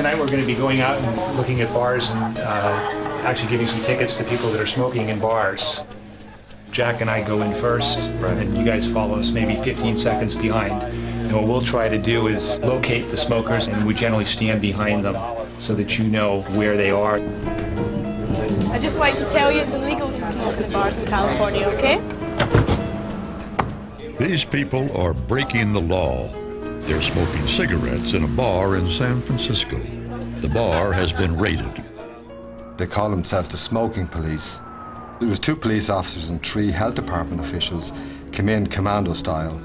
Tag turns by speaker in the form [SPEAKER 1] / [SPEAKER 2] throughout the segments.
[SPEAKER 1] Tonight we're going to be going out and looking at bars and actually giving some tickets to people that are smoking in bars. Jack and I go in first, and you guys follow us maybe 15 seconds behind. And what we'll try to do is locate the smokers, and we generally stand behind them so that you know where they are.
[SPEAKER 2] I'd just like to tell you it's illegal to smoke in bars in California, okay?
[SPEAKER 3] These people are breaking the law. They're smoking cigarettes in a bar in San Francisco. The bar has been raided.
[SPEAKER 4] They call themselves the smoking police. There was 2 police officers and 3 health department officials came in commando style.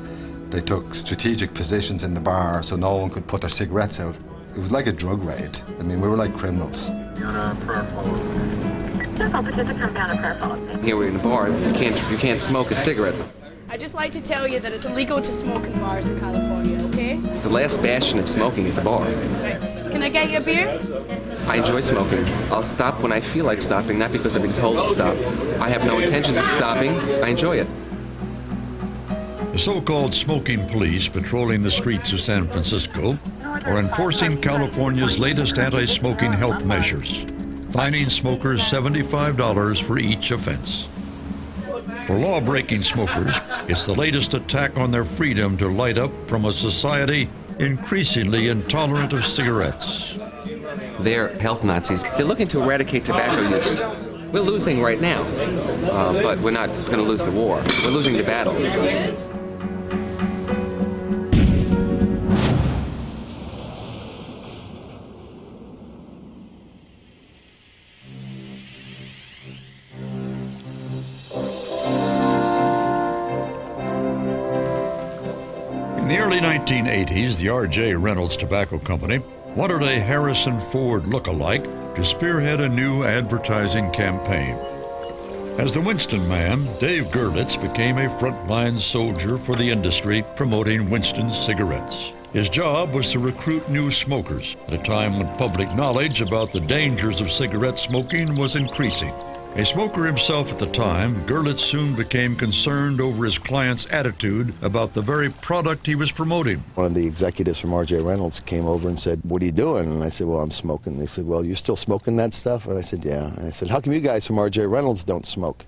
[SPEAKER 4] They took strategic positions in the bar so no one could put their cigarettes out. It was like a drug raid. I mean, we were like criminals.
[SPEAKER 5] You're on a prayer phone. Just opposite to come down a prayer phone.
[SPEAKER 6] Here we're in a bar. You can't smoke a cigarette.
[SPEAKER 2] I'd just like to tell you that it's illegal to smoke in bars in California, okay?
[SPEAKER 6] The last bastion of smoking is a bar.
[SPEAKER 2] Right. Can I get you a beer?
[SPEAKER 6] I enjoy smoking. I'll stop when I feel like stopping, not because I've been told to stop. I have no intentions of stopping. I enjoy it.
[SPEAKER 3] The so-called smoking police patrolling the streets of San Francisco are enforcing California's latest anti-smoking health measures, fining smokers $75 for each offense. For law-breaking smokers, it's the latest attack on their freedom to light up from a society increasingly intolerant of cigarettes.
[SPEAKER 6] They're health Nazis. They're looking to eradicate tobacco use. We're losing right now, but we're not going to lose the war. We're losing the battles.
[SPEAKER 3] In the early 1980s, the R.J. Reynolds Tobacco Company wanted a Harrison Ford look-alike to spearhead a new advertising campaign. As the Winston man, Dave GOERLITZ became a frontline soldier for the industry promoting Winston cigarettes. His job was to recruit new smokers at a time when public knowledge about the dangers of cigarette smoking was increasing. A smoker himself at the time, GOERLITZ soon became concerned over his client's attitude about the very product he was promoting.
[SPEAKER 7] One of the executives from R.J. Reynolds came over and said, "What are you doing?" And I said, "Well, I'm smoking." They said, "Well, you're still smoking that stuff?" And I said, "Yeah." And I said, "How come you guys from R.J. Reynolds don't smoke?"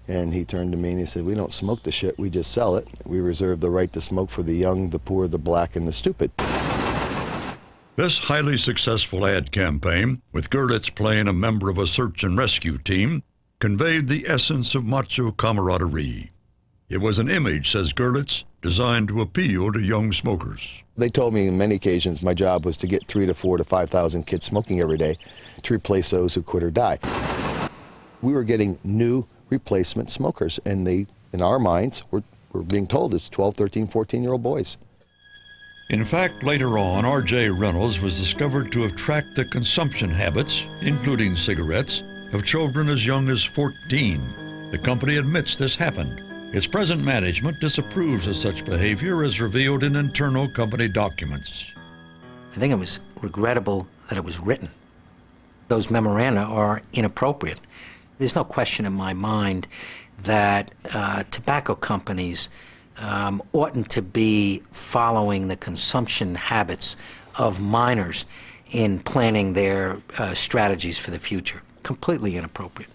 [SPEAKER 7] And he turned to me and he said, "We don't smoke the shit, we just sell it. We reserve the right to smoke for the young, the poor, the black, and the stupid."
[SPEAKER 3] This highly successful ad campaign, with GOERLITZ playing a member of a search and rescue team, conveyed the essence of macho camaraderie. It was an image, says GOERLITZ, designed to appeal to young smokers.
[SPEAKER 7] They told me on many occasions my job was to get 3,000 to 4,000 to 5,000 kids smoking every day to replace those who quit or die. We were getting new replacement smokers, and they, in our minds, were being told it's 12, 13, 14-year-old boys.
[SPEAKER 3] In fact, later on, R.J. Reynolds was discovered to have tracked the consumption habits, including cigarettes, of children as young as 14. The company admits this happened. Its present management disapproves of such behavior as revealed in internal company documents.
[SPEAKER 8] I think it was regrettable that it was written. Those memoranda are inappropriate. There's no question in my mind that tobacco companies oughtn't to be following the consumption habits of minors in planning their strategies for the future. Completely inappropriate.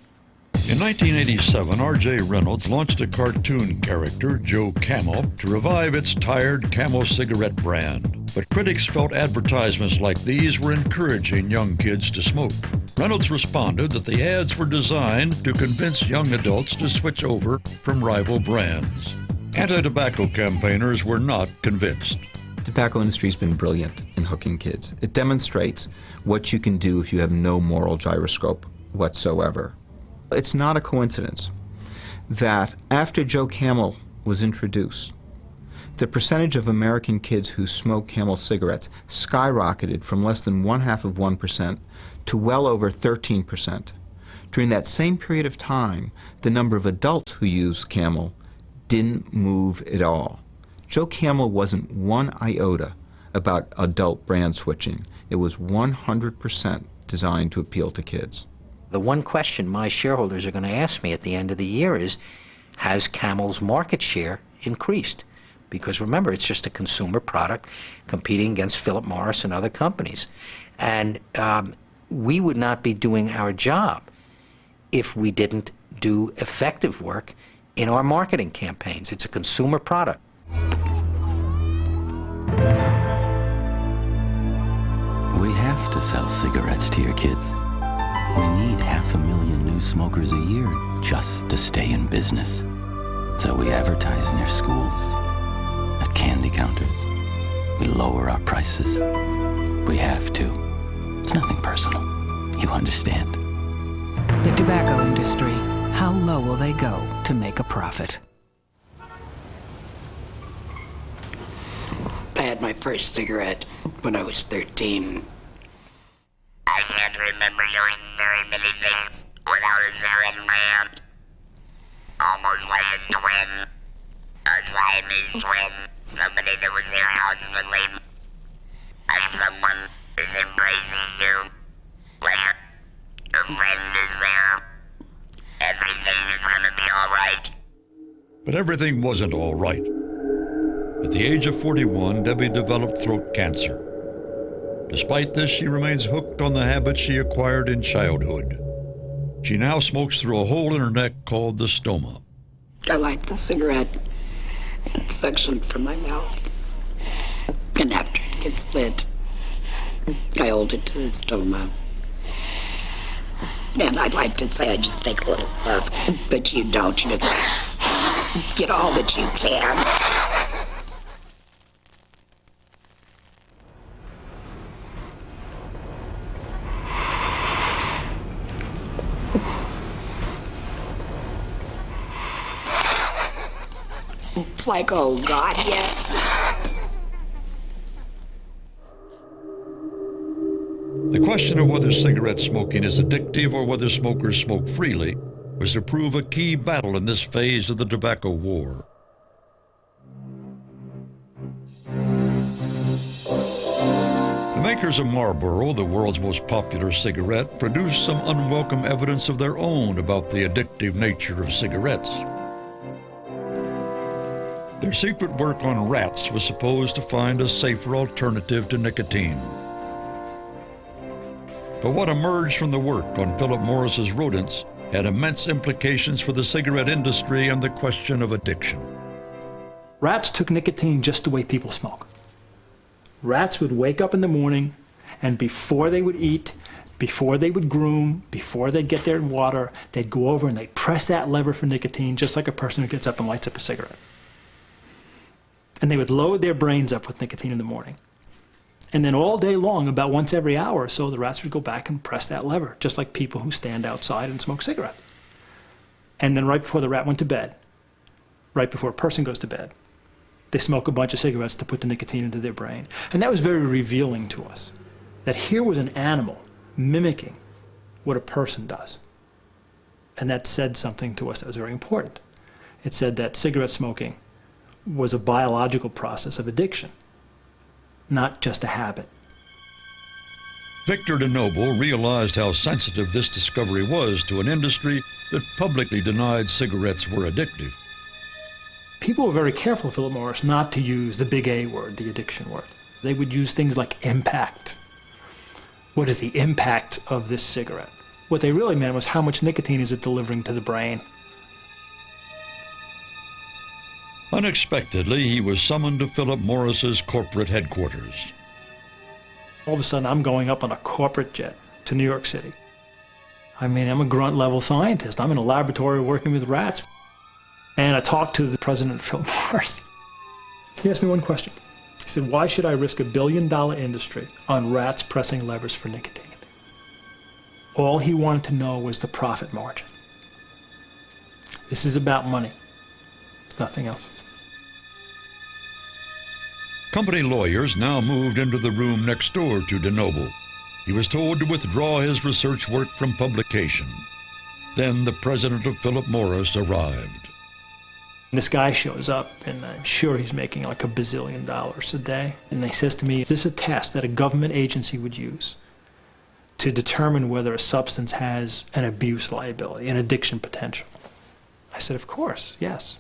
[SPEAKER 3] In 1987, R.J. Reynolds launched a cartoon character, Joe Camel, to revive its tired Camel cigarette brand. But critics felt advertisements like these were encouraging young kids to smoke. Reynolds responded that the ads were designed to convince young adults to switch over from rival brands. Anti-tobacco campaigners were not convinced.
[SPEAKER 9] The tobacco industry has been brilliant in hooking kids. It demonstrates what you can do if you have no moral gyroscope whatsoever. It's not a coincidence that after Joe Camel was introduced, the percentage of American kids who smoke Camel cigarettes skyrocketed from less than 0.5% to well over 13%. During that same period of time, the number of adults who used Camel didn't move at all. Joe Camel wasn't one iota about adult brand switching. It was 100% designed to appeal to kids.
[SPEAKER 8] The one question my shareholders are going to ask me at the end of the year is, has Camel's market share increased? because remember, it's just a consumer product competing against Philip Morris and other companies. And we would not be doing our job if we didn't do effective work in our marketing campaigns. It's a consumer product.
[SPEAKER 10] We have to sell cigarettes to your kids. We need 500,000 new smokers a year just to stay in business. So we advertise in your schools, at candy counters. We lower our prices. We have to. It's nothing personal. You understand.
[SPEAKER 11] The tobacco industry. How low will they go to make a profit?
[SPEAKER 12] I had my first cigarette when I was 13.
[SPEAKER 13] I can't remember doing very many things without a cigarette in my hand. Almost like a twin. A Siamese twin. Somebody that was there constantly. And someone is embracing you. Like a friend is there. Everything is gonna be alright.
[SPEAKER 3] But everything wasn't all right. At the age of 41, Debbie developed throat cancer. Despite this, she remains hooked on the habits she acquired in childhood. She now smokes through a hole in her neck called the stoma.
[SPEAKER 12] I like the cigarette suction from my mouth. And after it gets lit, I hold it to the stoma. And I'd like to say I just take a little puff, but you don't. You get all that you can. It's like, oh God, yes.
[SPEAKER 3] The question of whether cigarette smoking is addictive or whether smokers smoke freely was to prove a key battle in this phase of the tobacco war. The makers of Marlboro, the world's most popular cigarette, produced some unwelcome evidence of their own about the addictive nature of cigarettes. Their secret work on rats was supposed to find a safer alternative to nicotine. But what emerged from the work on Philip Morris's rodents had immense implications for the cigarette industry and the question of addiction.
[SPEAKER 14] Rats took nicotine just the way people smoke. Rats would wake up in the morning, and before they would eat, before they would groom, before they'd get their water, they'd go over and they'd press that lever for nicotine just like a person who gets up and lights up a cigarette. And they would load their brains up with nicotine in the morning. And then all day long, about once every hour or so, the rats would go back and press that lever, just like people who stand outside and smoke cigarettes. And then right before the rat went to bed, right before a person goes to bed, they smoke a bunch of cigarettes to put the nicotine into their brain. And that was very revealing to us, that here was an animal mimicking what a person does. And that said something to us that was very important. It said that cigarette smoking was a biological process of addiction, not just a habit.
[SPEAKER 3] Victor DeNoble realized how sensitive this discovery was to an industry that publicly denied cigarettes were addictive.
[SPEAKER 14] People were very careful, Philip Morris, not to use the big A word, the addiction word. They would use things like impact. What is the impact of this cigarette? What they really meant was how much nicotine is it delivering to the brain?
[SPEAKER 3] Unexpectedly, he was summoned to Philip Morris's corporate headquarters.
[SPEAKER 14] All of a sudden, I'm going up on a corporate jet to New York City. I mean, I'm a grunt-level scientist. I'm in a laboratory working with rats. And I talked to the president of Philip Morris. He asked me one question. He said, why should I risk $1 billion industry on rats pressing levers for nicotine? All he wanted to know was the profit margin. This is about money, nothing else.
[SPEAKER 3] Company lawyers now moved into the room next door to DeNoble. He was told to withdraw his research work from publication. Then the president of Philip Morris arrived.
[SPEAKER 14] This guy shows up, and I'm sure he's making like $1 bazillion a day. And he says to me, is this a test that a government agency would use to determine whether a substance has an abuse liability, an addiction potential? I said, of course, yes.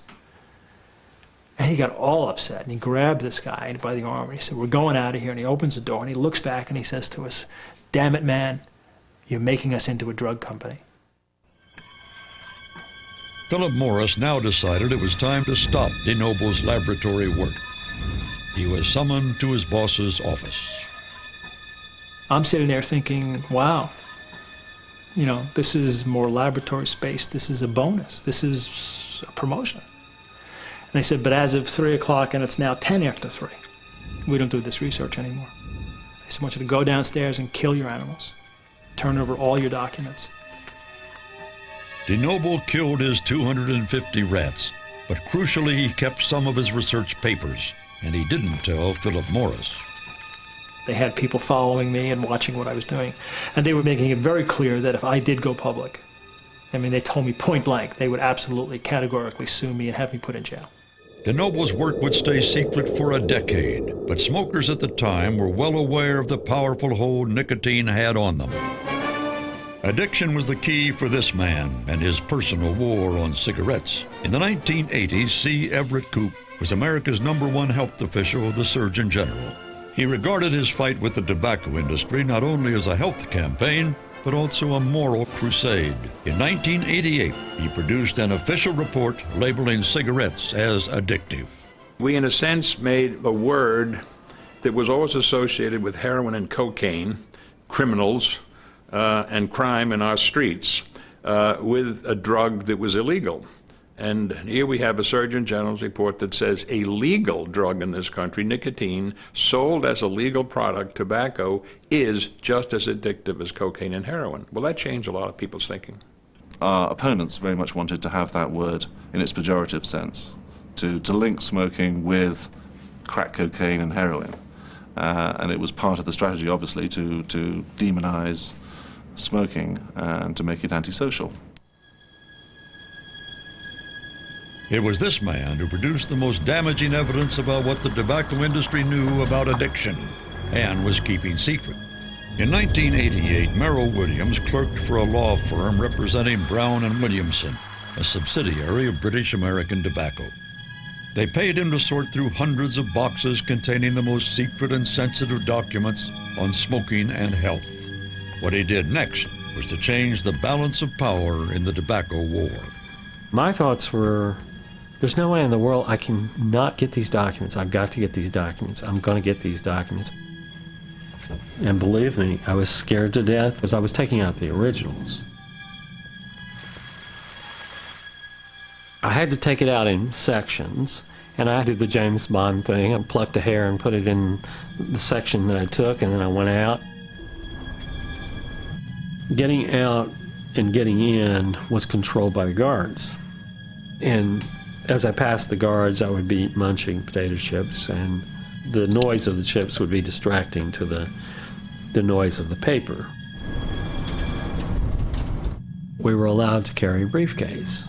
[SPEAKER 14] And And he got all upset, and he grabbed this guy by the arm, and he said, "We're going out of here." And he opens the door, and he looks back, and he says to us, "Damn it, man, you're making us into a drug company."
[SPEAKER 3] Philip Morris now decided it was time to stop DeNoble's laboratory work. He was summoned to his boss's office.
[SPEAKER 14] I'm sitting there thinking, wow, you know, this is more laboratory space. This is a bonus. This is a promotion. And they said, but as of 3 o'clock, and it's now 10 after 3, we don't do this research anymore. They said, I want you to go downstairs and kill your animals. Turn over all your documents.
[SPEAKER 3] DeNoble killed his 250 rats, but crucially he kept some of his research papers, and he didn't tell Philip Morris.
[SPEAKER 14] They had people following me and watching what I was doing, and they were making it very clear that if I did go public, I mean, they told me point blank, they would absolutely categorically sue me and have me put in jail.
[SPEAKER 3] DeNoble's work would stay secret for a decade, but smokers at the time were well aware of the powerful hold nicotine had on them. Addiction was the key for this man and his personal war on cigarettes. In the 1980s, C. Everett Koop was America's #1 health official, the Surgeon General. He regarded his fight with the tobacco industry not only as a health campaign, but also a moral crusade. In 1988, he produced an official report labeling cigarettes as addictive.
[SPEAKER 15] We, in a sense, made a word that was always associated with heroin and cocaine, criminals, and crime in our streets, with a drug that was illegal. And here we have a Surgeon General's report that says a legal drug in this country, nicotine, sold as a legal product, tobacco, is just as addictive as cocaine and heroin. Well, that changed a lot of people's thinking.
[SPEAKER 16] Our opponents very much wanted to have that word in its pejorative sense, to link smoking with crack cocaine and heroin. And it was part of the strategy, obviously, to demonize smoking and to make it antisocial.
[SPEAKER 3] It was this man who produced the most damaging evidence about what the tobacco industry knew about addiction and was keeping secret. In 1988, Merrill Williams clerked for a law firm representing Brown and Williamson, a subsidiary of British American Tobacco. They paid him to sort through hundreds of boxes containing the most secret and sensitive documents on smoking and health. What he did next was to change the balance of power in the tobacco war.
[SPEAKER 17] My thoughts were, there's no way in the world I can not get these documents. I've got to get these documents. I'm going to get these documents. And believe me, I was scared to death because I was taking out the originals. I had to take it out in sections, and I did the James Bond thing. I plucked a hair and put it in the section that I took, and then I went out. Getting out and getting in was controlled by the guards. And as I passed the guards, I would be munching potato chips, and the noise of the chips would be distracting to the noise of the paper. We were allowed to carry a briefcase.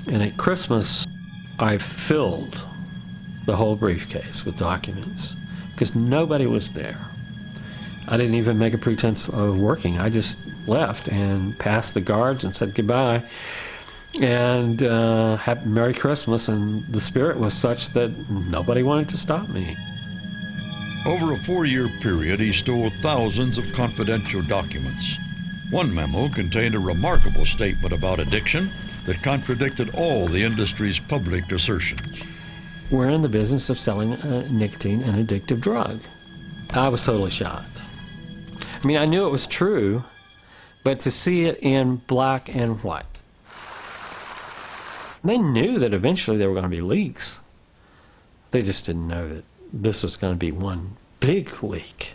[SPEAKER 17] And at Christmas, I filled the whole briefcase with documents because nobody was there. I didn't even make a pretense of working. I just left and passed the guards and said goodbye and happy Merry Christmas, and the spirit was such that nobody wanted to stop me.
[SPEAKER 3] Over a 4-year period, he stole thousands of confidential documents. One memo contained a remarkable statement about addiction that contradicted all the industry's public assertions.
[SPEAKER 17] We're in the business of selling nicotine, an addictive drug. I was totally shocked. I mean, I knew it was true, but to see it in black and white. They knew that eventually there were going to be leaks. They just didn't know that this was going to be one big leak.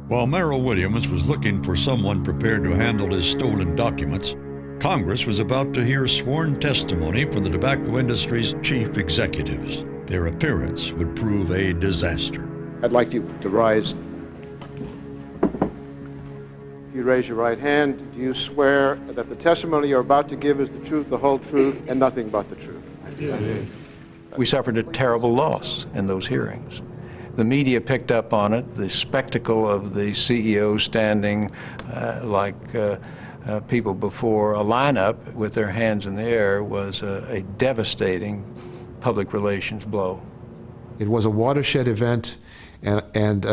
[SPEAKER 3] While Merrill Williams was looking for someone prepared to handle his stolen documents, Congress was about to hear sworn testimony from the tobacco industry's chief executives. Their appearance would prove a disaster.
[SPEAKER 18] I'd like you to rise. If you raise your right hand, do you swear that the testimony you're about to give is the truth, the whole truth, and nothing but the truth? I do.
[SPEAKER 19] We suffered a terrible loss in those hearings. The media picked up on it. The spectacle of the CEO standing like people before a lineup with their hands in the air was a devastating public relations blow.
[SPEAKER 18] It was a watershed event, and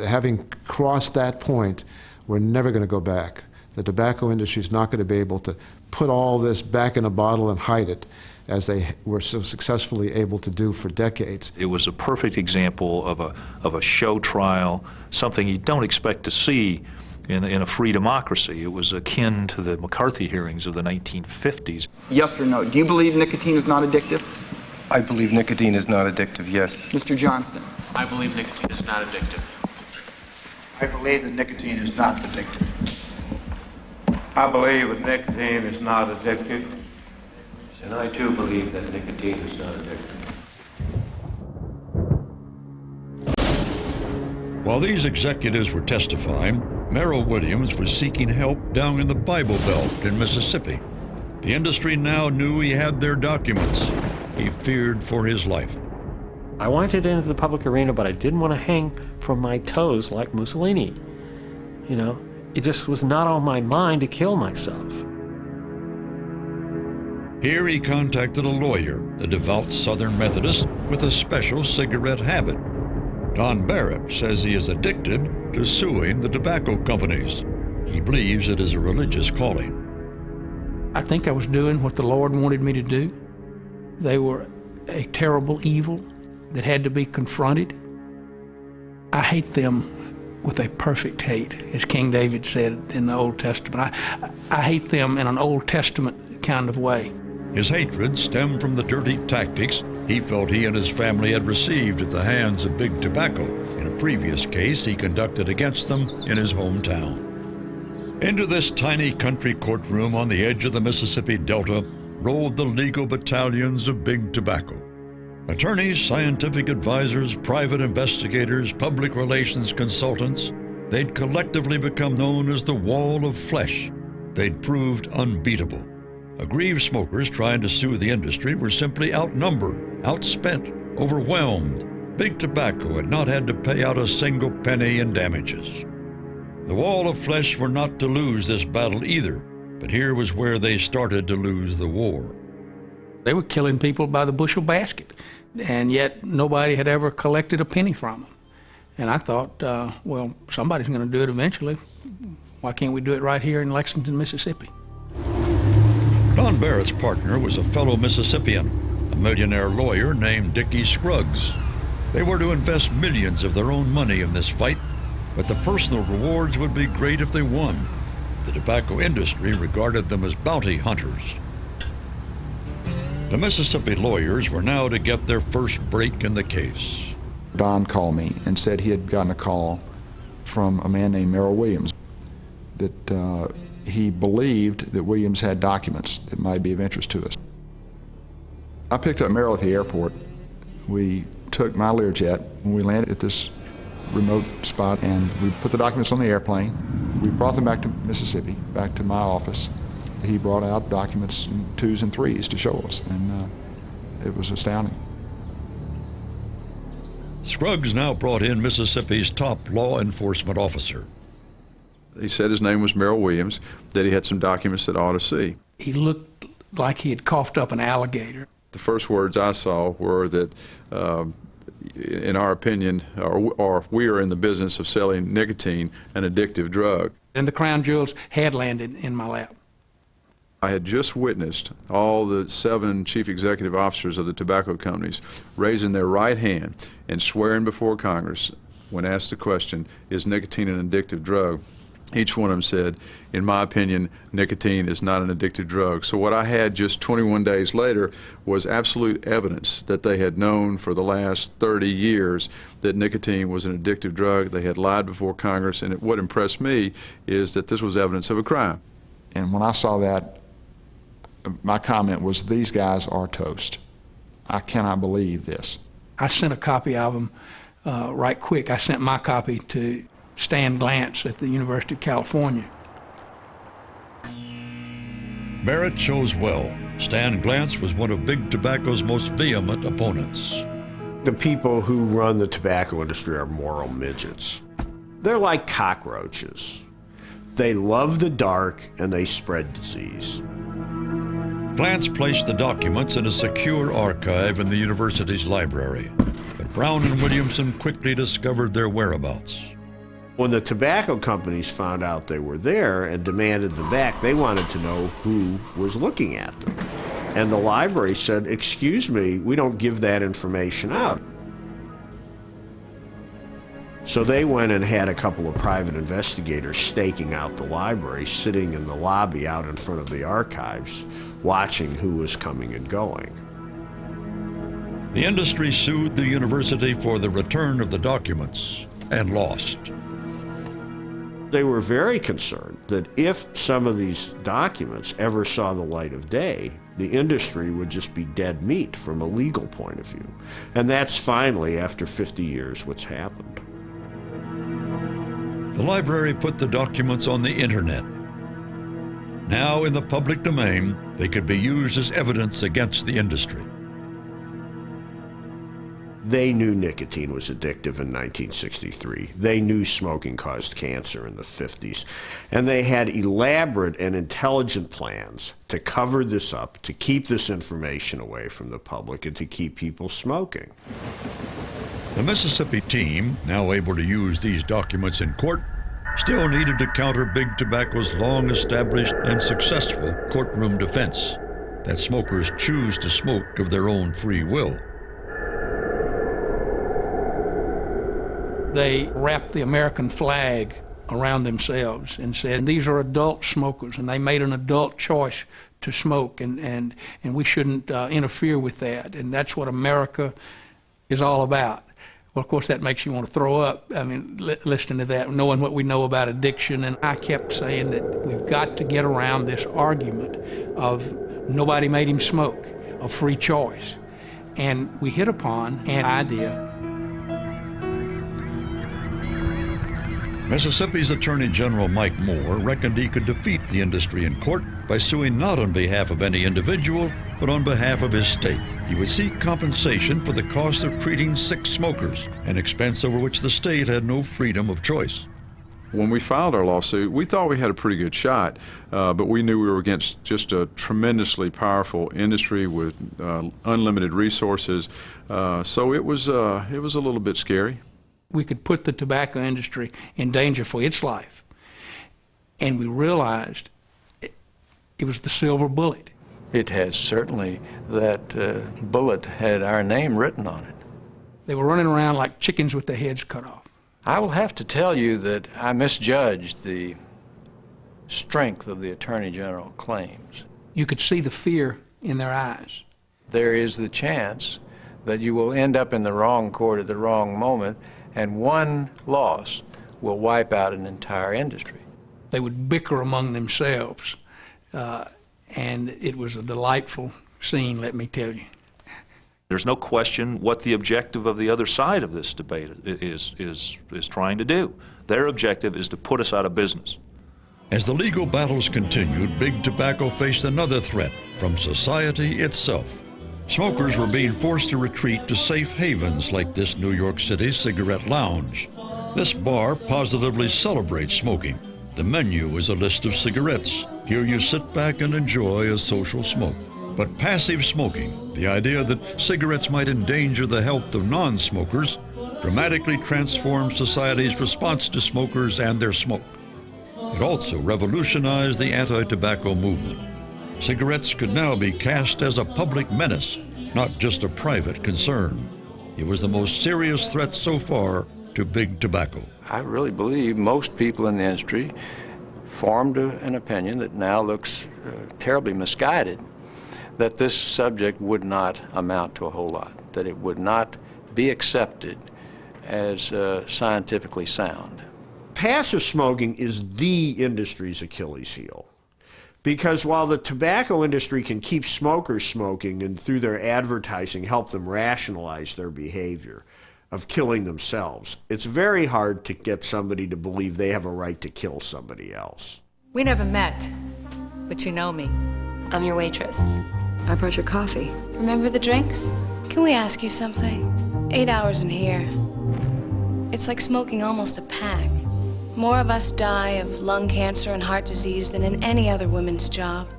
[SPEAKER 18] having crossed that point, we're never going to go back. The tobacco industry is not going to be able to put all this back in a bottle and hide it, as they were so successfully able to do for decades.
[SPEAKER 20] It was a perfect example of a show trial, something you don't expect to see in a free democracy. It was akin to the McCarthy hearings of the 1950s.
[SPEAKER 21] Yes or no? Do you believe nicotine is not addictive?
[SPEAKER 22] I believe nicotine is not addictive, yes.
[SPEAKER 21] Mr. Johnston?
[SPEAKER 23] I believe nicotine is not addictive.
[SPEAKER 24] I believe that nicotine is not addictive. I believe that nicotine is not addictive.
[SPEAKER 23] And I too believe that nicotine is not addictive.
[SPEAKER 3] While these executives were testifying, Merrill Williams was seeking help down in the Bible Belt in Mississippi. The industry now knew he had their documents. He feared for his life.
[SPEAKER 17] I wanted to get into the public arena, but I didn't want to hang from my toes like Mussolini. You know, it just was not on my mind to kill myself.
[SPEAKER 3] Here he contacted a lawyer, a devout Southern Methodist with a special cigarette habit. Don Barrett says he is addicted to suing the tobacco companies. He believes it is a religious calling.
[SPEAKER 25] I think I was doing what the Lord wanted me to do. They were a terrible evil that had to be confronted. I hate them with a perfect hate, as King David said in the Old Testament. I hate them in an Old Testament kind of way.
[SPEAKER 3] His hatred stemmed from the dirty tactics he felt he and his family had received at the hands of Big Tobacco in a previous case he conducted against them in his hometown. Into this tiny country courtroom on the edge of the Mississippi Delta rolled the legal battalions of Big Tobacco. Attorneys, scientific advisors, private investigators, public relations consultants, they'd collectively become known as the Wall of Flesh. They'd proved unbeatable. Aggrieved smokers trying to sue the industry were simply outnumbered, outspent, overwhelmed. Big Tobacco had not had to pay out a single penny in damages. The Wall of Flesh were not to lose this battle either, but here was where they started to lose the war.
[SPEAKER 25] They were killing people by the bushel basket, and yet nobody had ever collected a penny from them. And I thought, well, somebody's going to do it eventually. Why can't we do it right here in Lexington, Mississippi?
[SPEAKER 3] Don Barrett's partner was a fellow Mississippian, a millionaire lawyer named Dickie Scruggs. They were to invest millions of their own money in this fight, but the personal rewards would be great if they won. The tobacco industry regarded them as bounty hunters. The Mississippi lawyers were now to get their first break in the case.
[SPEAKER 26] Don called me and said he had gotten a call from a man named Merrill Williams that he believed that Williams had documents that might be of interest to us. I picked up Merrill at the airport. We took my Learjet when we landed at this remote spot, and we put the documents on the airplane. We brought them back to Mississippi, back to my office. He brought out documents in 2s and 3s to show us, and it was astounding.
[SPEAKER 3] Scruggs now brought in Mississippi's top law enforcement officer.
[SPEAKER 27] He said his name was Merrill Williams, that he had some documents that I ought to see.
[SPEAKER 25] He looked like he had coughed up an alligator.
[SPEAKER 27] The first words I saw were that, in our opinion, or we are in the business of selling nicotine, an addictive drug.
[SPEAKER 25] And the crown jewels had landed in my lap.
[SPEAKER 27] I had just witnessed all the 7 chief executive officers of the tobacco companies raising their right hand and swearing before Congress when asked the question, is nicotine an addictive drug? Each one of them said, in my opinion, nicotine is not an addictive drug. So what I had just 21 days later was absolute evidence that they had known for the last 30 years that nicotine was an addictive drug. They had lied before Congress, and what impressed me is that this was evidence of a crime.
[SPEAKER 26] And when I saw that, my comment was, these guys are toast. I cannot believe this.
[SPEAKER 25] I sent a copy of them right quick. I sent my copy to Stan GLANTZ at the University of California.
[SPEAKER 3] Barrett chose well. Stan GLANTZ was one of Big Tobacco's most vehement opponents.
[SPEAKER 28] The people who run the tobacco industry are moral midgets. They're like cockroaches. They love the dark and they spread disease.
[SPEAKER 3] GLANTZ placed the documents in a secure archive in the university's library, but Brown and Williamson quickly discovered their whereabouts.
[SPEAKER 28] When the tobacco companies found out they were there and demanded them back, they wanted to know who was looking at them. And the library said, "Excuse me, we don't give that information out." So they went and had a couple of private investigators staking out the library, sitting in the lobby out in front of the archives, watching who was coming and going.
[SPEAKER 3] The industry sued the university for the return of the documents and lost.
[SPEAKER 28] They were very concerned that if some of these documents ever saw the light of day, the industry would just be dead meat from a legal point of view. And that's finally, after 50 years, what's happened.
[SPEAKER 3] The library put the documents on the internet. Now in the public domain, they could be used as evidence against the industry.
[SPEAKER 28] They knew nicotine was addictive in 1963. They knew smoking caused cancer in the 50s. And they had elaborate and intelligent plans to cover this up, to keep this information away from the public, and to keep people smoking.
[SPEAKER 3] The Mississippi team, now able to use these documents in court, still needed to counter Big Tobacco's long-established and successful courtroom defense that smokers choose to smoke of their own free will.
[SPEAKER 25] They wrapped the American flag around themselves and said, these are adult smokers, and they made an adult choice to smoke, and we shouldn't interfere with that, and that's what America is all about. Well, of course, that makes you want to throw up. I mean, listening to that, knowing what we know about addiction, and I kept saying that we've got to get around this argument of nobody made him smoke, of free choice. And we hit upon an idea.
[SPEAKER 3] Mississippi's Attorney General Mike Moore reckoned he could defeat the industry in court by suing not on behalf of any individual, but on behalf of his state. He would seek compensation for the cost of treating sick smokers, an expense over which the state had no freedom of choice.
[SPEAKER 27] When we filed our lawsuit, we thought we had a pretty good shot, but we knew we were against just a tremendously powerful industry with unlimited resources, so it was a little bit scary.
[SPEAKER 25] We could put the tobacco industry in danger for its life. And we realized it was the silver bullet.
[SPEAKER 19] It has certainly, that bullet had our name written on it.
[SPEAKER 25] They were running around like chickens with their heads cut off.
[SPEAKER 19] I will have to tell you that I misjudged the strength of the Attorney General claims.
[SPEAKER 25] You could see the fear in their eyes.
[SPEAKER 19] There is the chance that you will end up in the wrong court at the wrong moment, and one loss will wipe out an entire industry.
[SPEAKER 25] They would bicker among themselves, and it was a delightful scene, let me tell you.
[SPEAKER 20] There's no question what the objective of the other side of this debate is trying to do. Their objective is to put us out of business.
[SPEAKER 3] As the legal battles continued, Big Tobacco faced another threat from society itself. Smokers were being forced to retreat to safe havens like this New York City cigarette lounge. This bar positively celebrates smoking. The menu is a list of cigarettes. Here you sit back and enjoy a social smoke. But passive smoking, the idea that cigarettes might endanger the health of non-smokers, dramatically transformed society's response to smokers and their smoke. It also revolutionized the anti-tobacco movement. Cigarettes could now be cast as a public menace, not just a private concern. It was the most serious threat so far to Big Tobacco.
[SPEAKER 19] I really believe most people in the industry formed an opinion that now looks terribly misguided, that this subject would not amount to a whole lot, that it would not be accepted as scientifically sound.
[SPEAKER 28] Passive smoking is the industry's Achilles heel. Because while the tobacco industry can keep smokers smoking and through their advertising help them rationalize their behavior of killing themselves, it's very hard to get somebody to believe they have a right to kill somebody else.
[SPEAKER 1] We never met, but you know me.
[SPEAKER 2] I'm your waitress. I brought your coffee.
[SPEAKER 4] Remember the drinks? Can we ask you something? 8 hours in here. It's like smoking almost a pack. More of us die of lung cancer and heart disease than in any other women's job.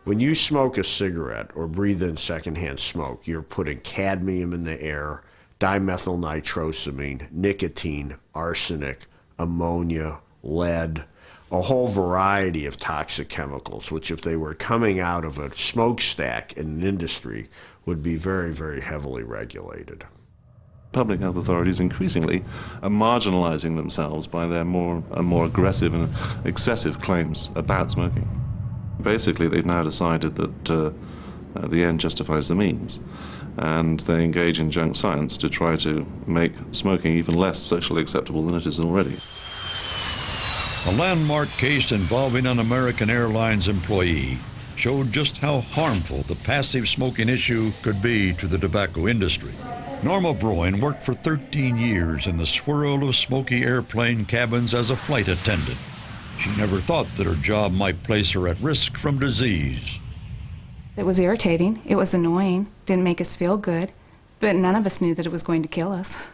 [SPEAKER 28] When you smoke a cigarette or breathe in secondhand smoke, you're putting cadmium in the air, dimethylnitrosamine, nicotine, arsenic, ammonia, lead, a whole variety of toxic chemicals, which if they were coming out of a smokestack in an industry would be very, very heavily regulated.
[SPEAKER 16] Public health authorities increasingly are marginalizing themselves by their more aggressive and excessive claims about smoking. Basically, they've now decided that the end justifies the means, and they engage in junk science to try to make smoking even less socially acceptable than it is already.
[SPEAKER 3] A landmark case involving an American Airlines employee showed just how harmful the passive smoking issue could be to the tobacco industry. Norma Broin worked for 13 years in the swirl of smoky airplane cabins as a flight attendant. She never thought that her job might place her at risk from disease.
[SPEAKER 4] It was irritating, it was annoying, didn't make us feel good, but none of us knew that it was going to kill us.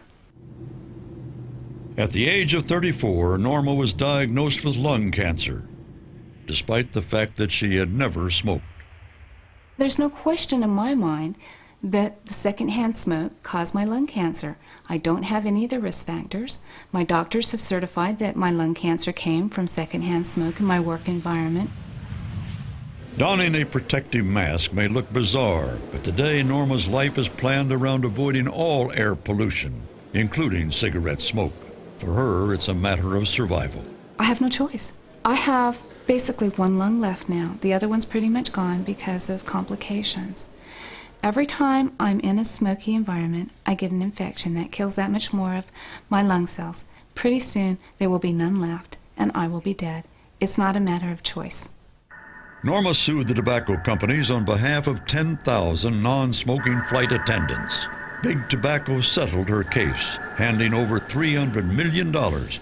[SPEAKER 3] At the age of 34, Norma was diagnosed with lung cancer, despite the fact that she had never smoked.
[SPEAKER 4] There's no question in my mind that the secondhand smoke caused my lung cancer. I don't have any of the risk factors. My doctors have certified that my lung cancer came from secondhand smoke in my work environment.
[SPEAKER 3] Donning a protective mask may look bizarre, but today Norma's life is planned around avoiding all air pollution, including cigarette smoke. For her, it's a matter of survival.
[SPEAKER 4] I have no choice. I have basically one lung left now. The other one's pretty much gone because of complications. Every time I'm in a smoky environment, I get an infection that kills that much more of my lung cells. Pretty soon, there will be none left, and I will be dead. It's not a matter of choice.
[SPEAKER 3] Norma sued the tobacco companies on behalf of 10,000 non-smoking flight attendants. Big Tobacco settled her case, handing over $300 million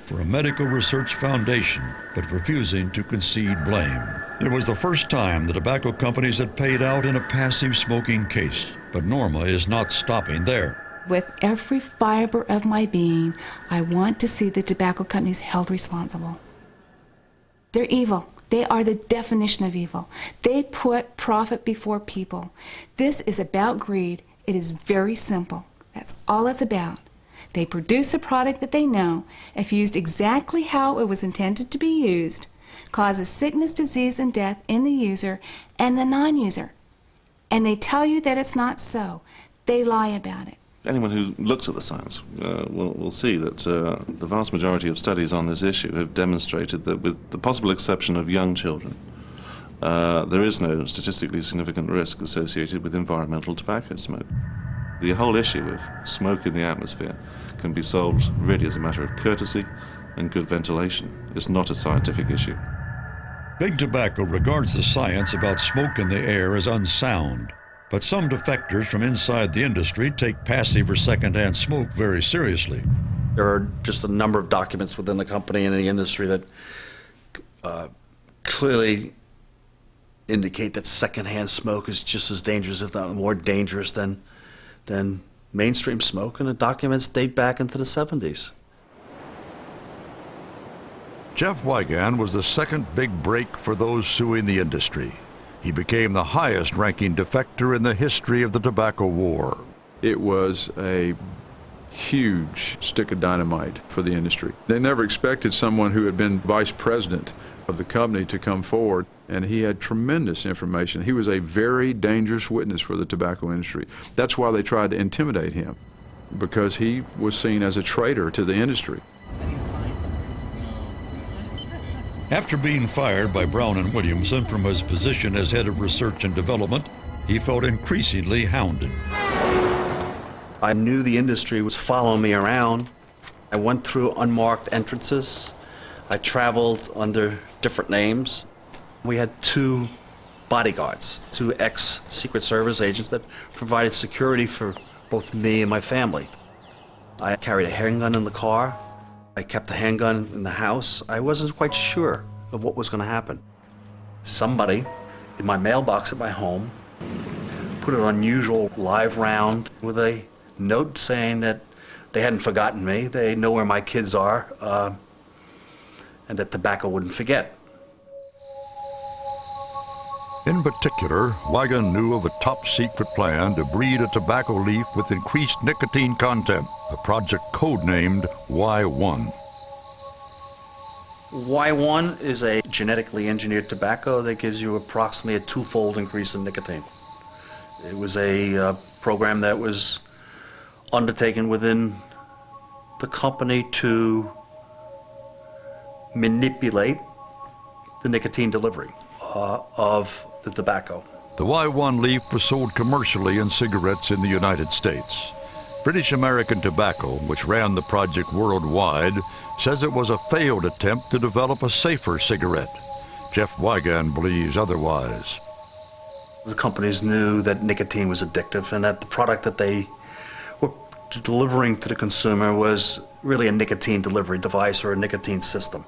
[SPEAKER 3] for a medical research foundation, but refusing to concede blame. It was the first time the tobacco companies had paid out in a passive smoking case, but Norma is not stopping there.
[SPEAKER 4] With every fiber of my being, I want to see the tobacco companies held responsible. They're evil. They are the definition of evil. They put profit before people. This is about greed. It is very simple. That's all it's about. They produce a product that they know, if used exactly how it was intended to be used, causes sickness, disease, and death in the user and the non-user. And they tell you that it's not so. They lie about it.
[SPEAKER 16] Anyone who looks at the science will see that the vast majority of studies on this issue have demonstrated that, with the possible exception of young children, there is no statistically significant risk associated with environmental tobacco smoke. The whole issue of smoke in the atmosphere can be solved really as a matter of courtesy and good ventilation. It's not a scientific issue.
[SPEAKER 3] Big Tobacco regards the science about smoke in the air as unsound, but some defectors from inside the industry take passive or secondhand smoke very seriously.
[SPEAKER 5] There are just a number of documents within the company and the industry that clearly indicate that secondhand smoke is just as dangerous, if not more dangerous, than mainstream smoke, and the documents date back into the 70s.
[SPEAKER 3] Jeff Wigand was the second big break for those suing the industry. He became the highest-ranking defector in the history of the tobacco war.
[SPEAKER 27] It was a huge stick of dynamite for the industry. They never expected someone who had been vice president of the company to come forward, and he had tremendous information. He was a very dangerous witness for the tobacco industry. That's why they tried to intimidate him, because he was seen as a traitor to the industry.
[SPEAKER 3] After being fired by Brown and Williamson from his position as head of research and development, he felt increasingly hounded.
[SPEAKER 5] I knew the industry was following me around. I went through unmarked entrances. I traveled under different names. We had 2 bodyguards, 2 ex-Secret Service agents that provided security for both me and my family. I carried a handgun in the car. I kept the handgun in the house. I wasn't quite sure of what was going to happen. Somebody in my mailbox at my home put an unusual live round with a note saying that they hadn't forgotten me, they know where my kids are, and that tobacco wouldn't forget.
[SPEAKER 3] In particular, WIGAND knew of a top-secret plan to breed a tobacco leaf with increased nicotine content, a project codenamed Y1.
[SPEAKER 5] Y1 is a genetically engineered tobacco that gives you approximately a twofold increase in nicotine. It was a program that was undertaken within the company to manipulate the nicotine delivery of the tobacco.
[SPEAKER 3] The Y1 leaf was sold commercially in cigarettes in the United States. British American Tobacco, which ran the project worldwide, says it was a failed attempt to develop a safer cigarette. Jeff Wigand believes otherwise.
[SPEAKER 5] The companies knew that nicotine was addictive and that the product that they were delivering to the consumer was really a nicotine delivery device or a nicotine system.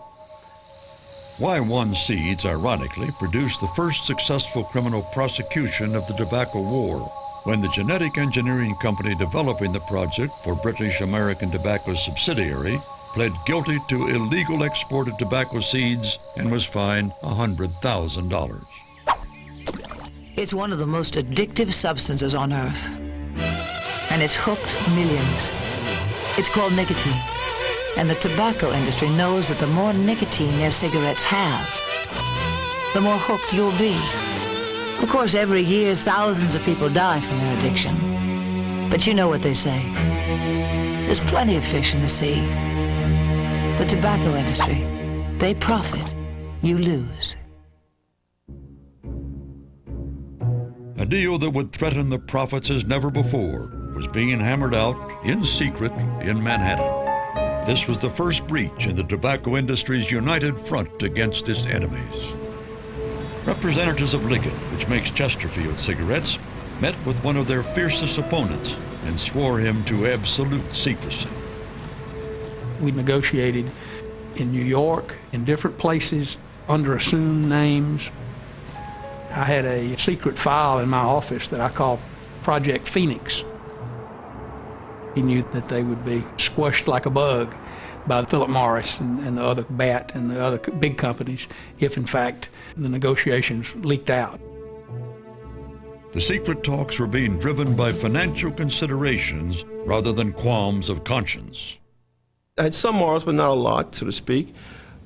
[SPEAKER 3] Y1 seeds, ironically, produced the first successful criminal prosecution of the tobacco war, when the genetic engineering company developing the project for British American Tobacco's subsidiary pled guilty to illegal export of tobacco seeds and was fined $100,000.
[SPEAKER 6] It's one of the most addictive substances on Earth, and it's hooked millions. It's called nicotine, and the tobacco industry knows that the more nicotine their cigarettes have, the more hooked you'll be. Of course, every year, thousands of people die from their addiction. But you know what they say. There's plenty of fish in the sea. The tobacco industry, they profit, you lose.
[SPEAKER 3] A deal that would threaten the profits as never before was being hammered out in secret in Manhattan. This was the first breach in the tobacco industry's united front against its enemies. Representatives of Liggett, which makes Chesterfield cigarettes, met with one of their fiercest opponents and swore him to absolute secrecy.
[SPEAKER 25] We negotiated in New York, in different places, under assumed names. I had a secret file in my office that I call Project Phoenix. He knew that they would be squashed like a bug by Philip Morris and the other BAT and the other big companies if, in fact, the negotiations leaked out.
[SPEAKER 3] The secret talks were being driven by financial considerations rather than qualms of conscience.
[SPEAKER 7] I had some morals, but not a lot, so to speak.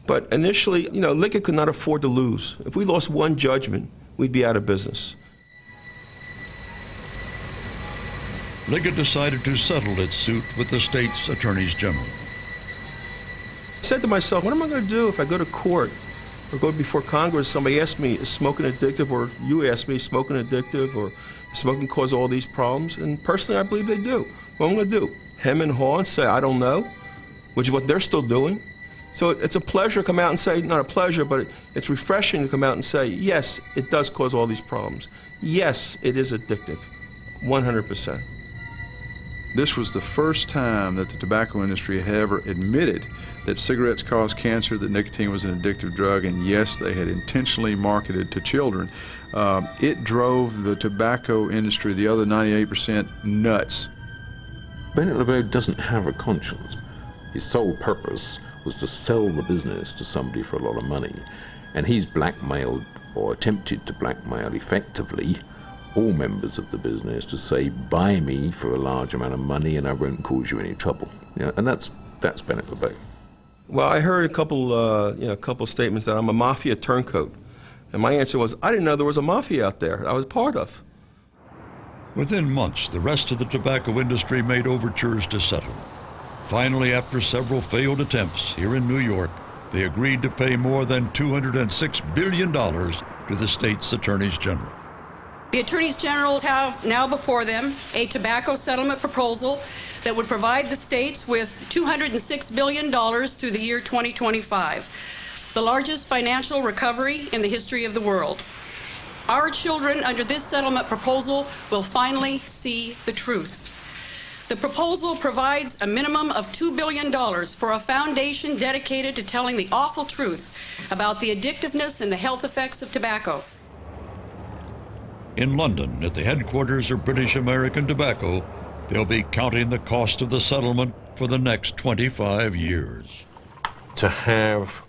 [SPEAKER 7] But initially, Liggett could not afford to lose. If we lost one judgment, we'd be out of business.
[SPEAKER 3] Liggett decided to settle its suit with the state's attorneys general.
[SPEAKER 7] I said to myself, what am I going to do if I go to court or go before Congress, somebody asks me, is smoking addictive, or you ask me, is smoking addictive, or does smoking cause all these problems? And personally, I believe they do. What am I going to do? Hem and haw and say, I don't know, which is what they're still doing. So it's a pleasure to come out and say, not a pleasure, but it's refreshing to come out and say, yes, it does cause all these problems. Yes, it is addictive, 100%.
[SPEAKER 27] This was the first time that the tobacco industry had ever admitted that cigarettes cause cancer, that nicotine was an addictive drug, and yes, they had intentionally marketed to children. It drove the tobacco industry, the other 98%, nuts.
[SPEAKER 8] Bennett LeBeau doesn't have a conscience. His sole purpose was to sell the business to somebody for a lot of money, and he's blackmailed, or attempted to blackmail effectively, all members of the business to say, buy me for a large amount of money and I won't cause you any trouble. And that's Bennett LeBeau.
[SPEAKER 7] Well, I heard a couple statements that I'm a mafia turncoat. And my answer was, I didn't know there was a mafia out there I was part of.
[SPEAKER 3] Within months, the rest of the tobacco industry made overtures to settle. Finally, after several failed attempts here in New York, they agreed to pay more than $206 billion to the state's attorneys general.
[SPEAKER 9] The attorneys general have now before them a tobacco settlement proposal that would provide the states with $206 billion through the year 2025, the largest financial recovery in the history of the world. Our children, under this settlement proposal, will finally see the truth. The proposal provides a minimum of $2 billion for a foundation dedicated to telling the awful truth about the addictiveness and the health effects of tobacco.
[SPEAKER 3] In London, at the headquarters of British American Tobacco, they'll be counting the cost of the settlement for the next 25 years.
[SPEAKER 8] To have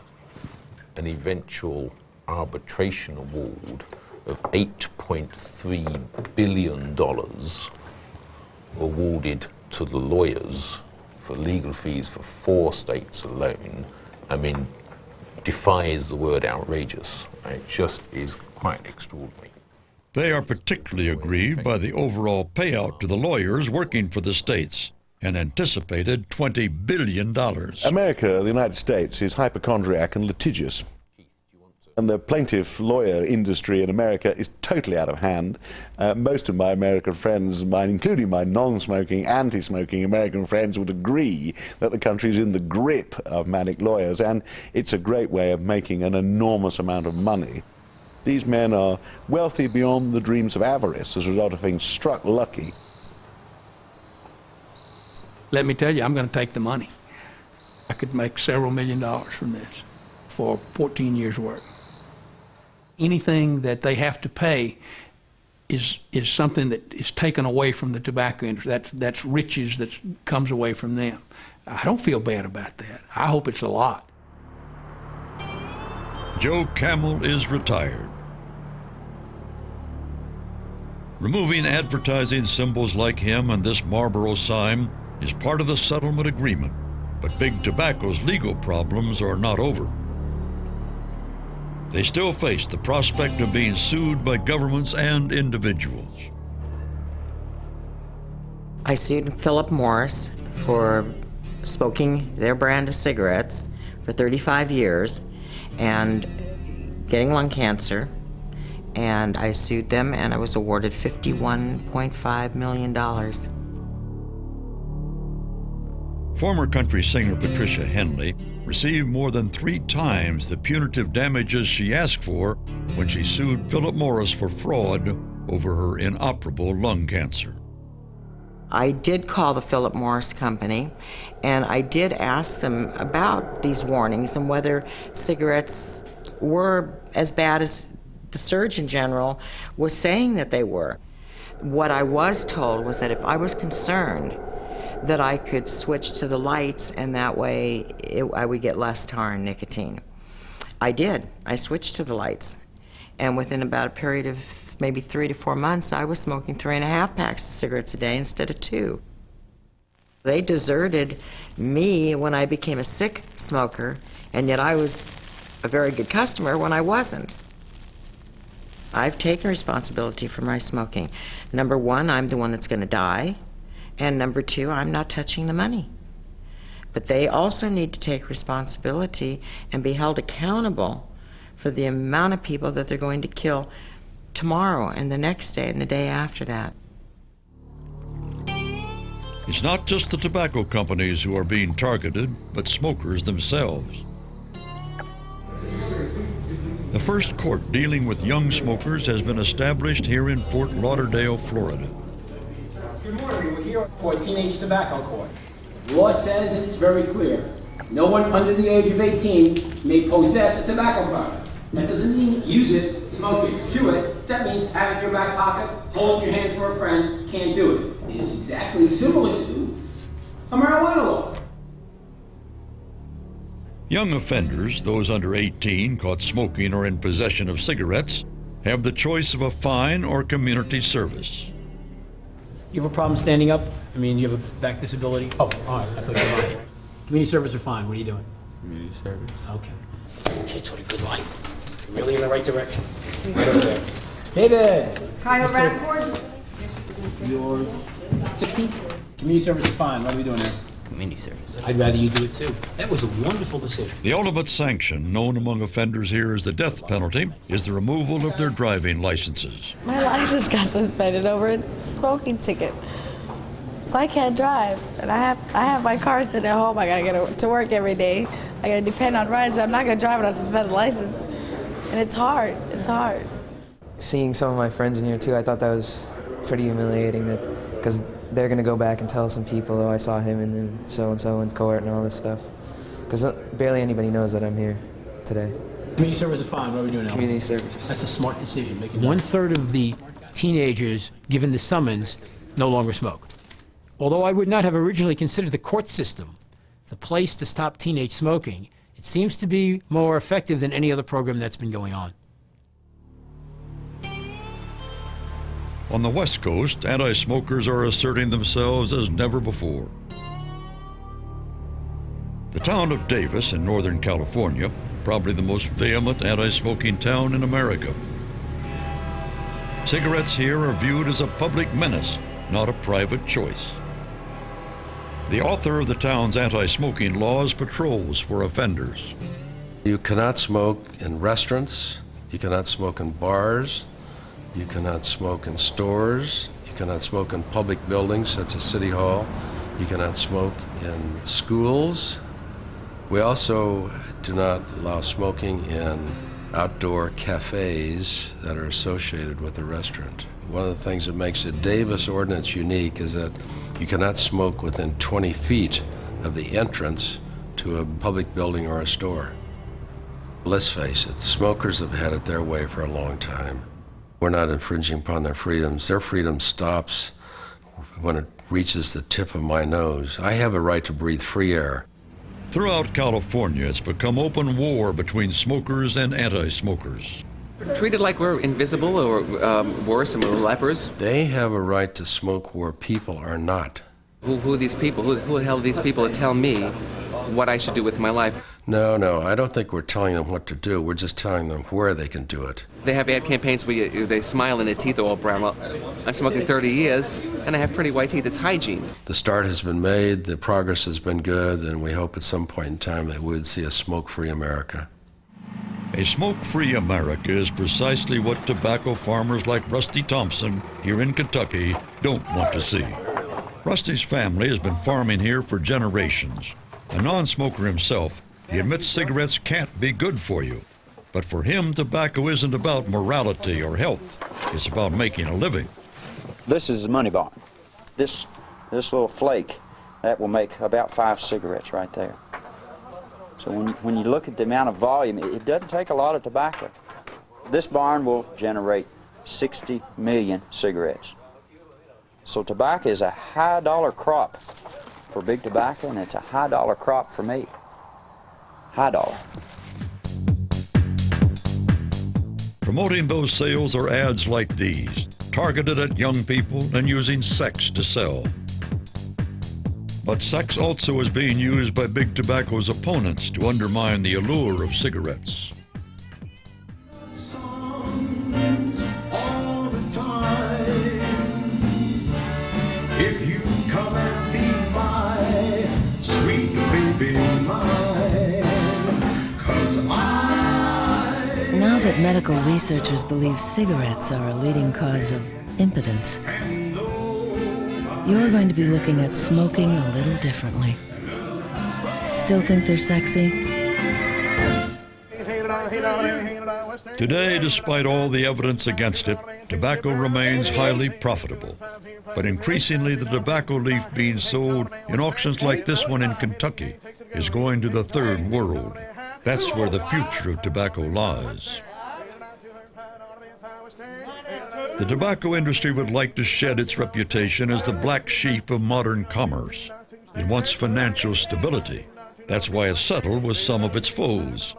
[SPEAKER 8] an eventual arbitration award of $8.3 billion awarded to the lawyers for legal fees for 4 states alone, I mean, defies the word outrageous. It just is quite extraordinary.
[SPEAKER 3] They are particularly aggrieved by the overall payout to the lawyers working for the states, an anticipated $20 billion.
[SPEAKER 10] America, the United States, is hypochondriac and litigious. And the plaintiff lawyer industry in America is totally out of hand. Most of my American friends, including my non-smoking, anti-smoking American friends, would agree that the country is in the grip of manic lawyers, and it's a great way of making an enormous amount of money. These men are wealthy beyond the dreams of avarice as a result of being struck lucky.
[SPEAKER 25] Let me tell you, I'm going to take the money. I could make several $1 million from this for 14 years' work. Anything that they have to pay is something that is taken away from the tobacco industry. That's riches that comes away from them. I don't feel bad about that. I hope it's a lot.
[SPEAKER 3] Joe Camel is retired. Removing advertising symbols like him and this Marlboro sign is part of the settlement agreement, but Big Tobacco's legal problems are not over. They still face the prospect of being sued by governments and individuals.
[SPEAKER 11] I sued Philip Morris for smoking their brand of cigarettes for 35 years and getting lung cancer. And I sued them, and I was awarded $51.5 million.
[SPEAKER 3] Former country singer Patricia Henley received more than 3 times the punitive damages she asked for when she sued Philip Morris for fraud over her inoperable lung cancer.
[SPEAKER 11] I did call the Philip Morris Company, and I did ask them about these warnings and whether cigarettes were as bad as the Surgeon General was saying that they were. What I was told was that if I was concerned, that I could switch to the lights, and that way I would get less tar and nicotine. I did. I switched to the lights. And within about a period of maybe 3 to 4 months, I was smoking 3.5 packs of cigarettes a day instead of 2. They deserted me when I became a sick smoker, and yet I was a very good customer when I wasn't. I've taken responsibility for my smoking. Number 1, I'm the one that's going to die. And number 2, I'm not touching the money. But they also need to take responsibility and be held accountable for the amount of people that they're going to kill tomorrow and the next day and the day after that.
[SPEAKER 3] It's not just the tobacco companies who are being targeted, but smokers themselves. The first court dealing with young smokers has been established here in Fort Lauderdale, Florida.
[SPEAKER 12] Good morning. We're here for a teenage tobacco court. The law says it's very clear. No one under the age of 18 may possess a tobacco product. That doesn't mean use it, smoke it, chew it. That means have it in your back pocket, hold your hand for a friend. Can't do it. It is exactly similar to a marijuana law.
[SPEAKER 3] Young offenders, those under 18 caught smoking or in possession of cigarettes, have the choice of a fine or community service.
[SPEAKER 12] You have a problem standing up? I mean, you have a back disability? Oh, all right, I thought you were lying. Community service or fine? What are you doing? Community service. Okay. Hey, toward a good life. You're really in the right direction. Right over there. David!
[SPEAKER 13] Kyle Radford?
[SPEAKER 12] You're 16? Community service or fine? What are we doing there? Community service. I'd rather you do it too. That was a wonderful decision.
[SPEAKER 3] The ultimate sanction, known among offenders here as the death penalty, is the removal of their driving licenses.
[SPEAKER 13] My license got suspended over a smoking ticket. So I can't drive. And I have my car sitting at home. I gotta get to work every day. I gotta depend on rides. So I'm not gonna drive on a suspended license. And it's hard. It's hard.
[SPEAKER 14] Seeing some of my friends in here too, I thought that was pretty humiliating, because they're going to go back and tell some people, oh, I saw him and then so-and-so in court and all this stuff. Because barely anybody knows that I'm here today.
[SPEAKER 12] Community service is fine. What are we doing now?
[SPEAKER 14] Community service.
[SPEAKER 12] That's a smart decision. 1/3 of the teenagers given the summons no longer smoke. Although I would not have originally considered the court system the place to stop teenage smoking, it seems to be more effective than any other program that's been going on.
[SPEAKER 3] On the West Coast, anti-smokers are asserting themselves as never before. The town of Davis in Northern California, probably the most vehement anti-smoking town in America. Cigarettes here are viewed as a public menace, not a private choice. The author of the town's anti-smoking laws patrols for offenders.
[SPEAKER 15] You cannot smoke in restaurants, you cannot smoke in bars, you cannot smoke in stores, you cannot smoke in public buildings such as City Hall, you cannot smoke in schools. We also do not allow smoking in outdoor cafes that are associated with the restaurant. One of the things that makes the Davis ordinance unique is that you cannot smoke within 20 feet of the entrance to a public building or a store. Let's face it, smokers have had it their way for a long time. We're not infringing upon their freedoms. Their freedom stops when it reaches the tip of my nose. I have a right to breathe free air.
[SPEAKER 3] Throughout California, it's become open war between smokers and anti-smokers.
[SPEAKER 17] Treated like we're invisible or worse, and we're lepers.
[SPEAKER 15] They have a right to smoke where people are not.
[SPEAKER 17] Who are these people? Who the hell are these people to tell me what I should do with my life?
[SPEAKER 15] No, I don't think we're telling them what to do. We're just telling them where they can do it.
[SPEAKER 17] They have ad campaigns where they smile and their teeth are all brown. Well, I'm smoking 30 years, and I have pretty white teeth. It's hygiene.
[SPEAKER 15] The start has been made, the progress has been good, and we hope at some point in time that we would see a smoke-free America.
[SPEAKER 3] A smoke-free America is precisely what tobacco farmers like Rusty Thompson here in Kentucky don't want to see. Rusty's family has been farming here for generations. A non-smoker himself, he admits cigarettes can't be good for you. But for him, tobacco isn't about morality or health. It's about making a living.
[SPEAKER 18] This is the money bar. This little flake, that will make about 5 cigarettes right there. So when you look at the amount of volume, it doesn't take a lot of tobacco. This barn will generate 60 million cigarettes. So tobacco is a high dollar crop for big tobacco, and it's a high dollar crop for me. High dollar.
[SPEAKER 3] Promoting those sales are ads like these, targeted at young people and using sex to sell. But sex also is being used by big tobacco's opponents to undermine the allure of cigarettes.
[SPEAKER 21] If you come and be my sweet baby mine, 'cause
[SPEAKER 22] Now that medical researchers believe cigarettes are a leading cause of impotence, you're going to be looking at smoking a little differently. Still think they're sexy?
[SPEAKER 3] Today, despite all the evidence against it, tobacco remains highly profitable. But increasingly, the tobacco leaf being sold in auctions like this one in Kentucky is going to the third world. That's where the future of tobacco lies. The tobacco industry would like to shed its reputation as the black sheep of modern commerce. It wants financial stability. That's why it settled with some of its foes.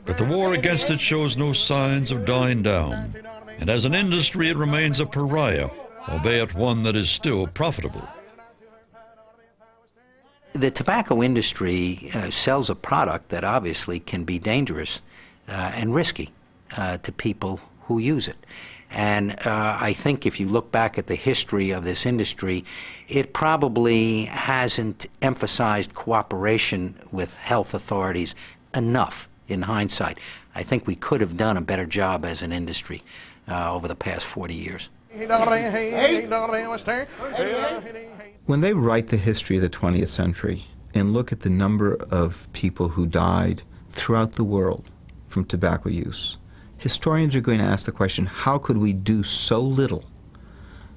[SPEAKER 3] But the war against it shows no signs of dying down. And as an industry, it remains a pariah, albeit one that is still profitable.
[SPEAKER 23] The tobacco industry sells a product that obviously can be dangerous and risky to people who use it. And I think if you look back at the history of this industry, it probably hasn't emphasized cooperation with health authorities enough in hindsight. I think we could have done a better job as an industry over the past 40 years.
[SPEAKER 24] When they write the history of the 20th century and look at the number of people who died throughout the world from tobacco use, historians are going to ask the question, how could we do so little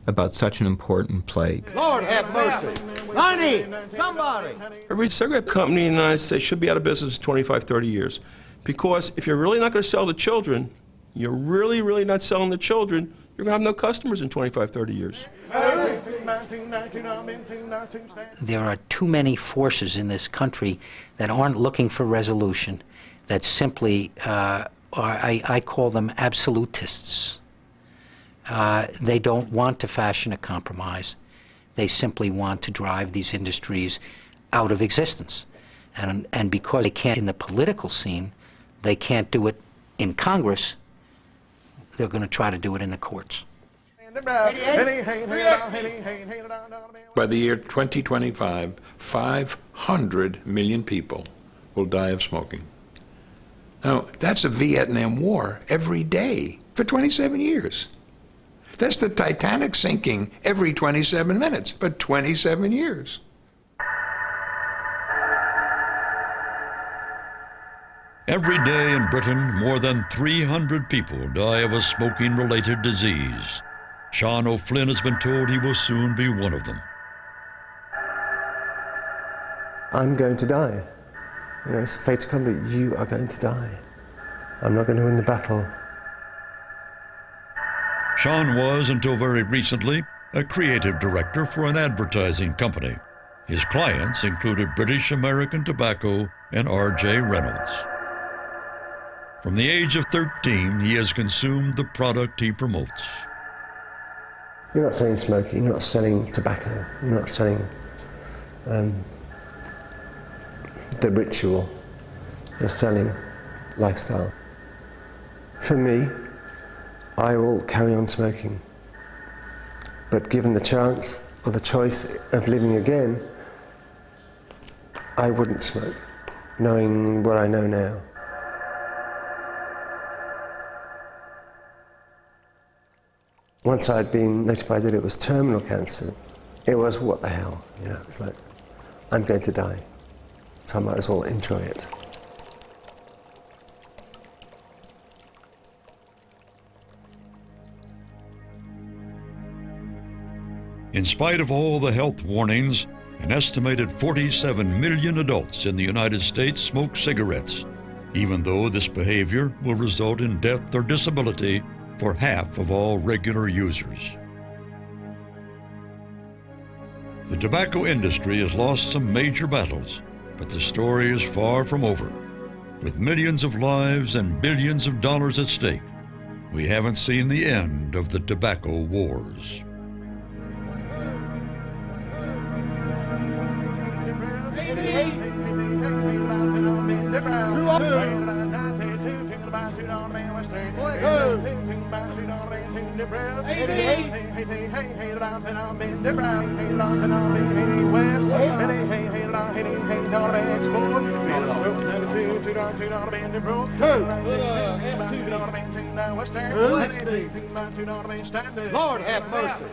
[SPEAKER 24] about such an important plague?
[SPEAKER 21] Lord have mercy. Honey, somebody.
[SPEAKER 7] Every cigarette company in the United States should be out of business in 25, 30 years. Because if you're really not going to sell to children, you're really not selling to children, you're going to have no customers in 25, 30 years.
[SPEAKER 23] There are too many forces in this country that aren't looking for resolution, that simply I call them absolutists. They don't want to fashion a compromise. They simply want to drive these industries out of existence. And because they can't in the political scene, they can't do it in Congress, they're going to try to do it in the courts.
[SPEAKER 1] By the year 2025, 500 million people will die of smoking. Now, that's a Vietnam War every day for 27 years. That's the Titanic sinking every 27 minutes for 27 years.
[SPEAKER 3] Every day in Britain, more than 300 people die of a smoking-related disease. Sean O'Flynn has been told he will soon be one of them.
[SPEAKER 2] I'm going to die. You know, it's a fait accompli. You are going to die. I'm not going to win the battle.
[SPEAKER 3] Sean was, until very recently, a creative director for an advertising company. His clients included British American Tobacco and R.J. Reynolds. From the age of 13, he has consumed the product he promotes.
[SPEAKER 2] You're not selling smoking, you're not selling tobacco, you're not selling the ritual, you're selling lifestyle. For me, I will carry on smoking, but given the chance or the choice of living again, I wouldn't smoke, knowing what I know now. Once I'd been notified that it was terminal cancer, it was what the hell, you know, it's like, I'm going to die, so I might as well enjoy it.
[SPEAKER 3] In spite of all the health warnings, an estimated 47 million adults in the United States smoke cigarettes, even though this behavior will result in death or disability for half of all regular users. The tobacco industry has lost some major battles, but the story is far from over. With millions of lives and billions of dollars at stake, we haven't seen the end of the tobacco wars.
[SPEAKER 21] Lord have mercy.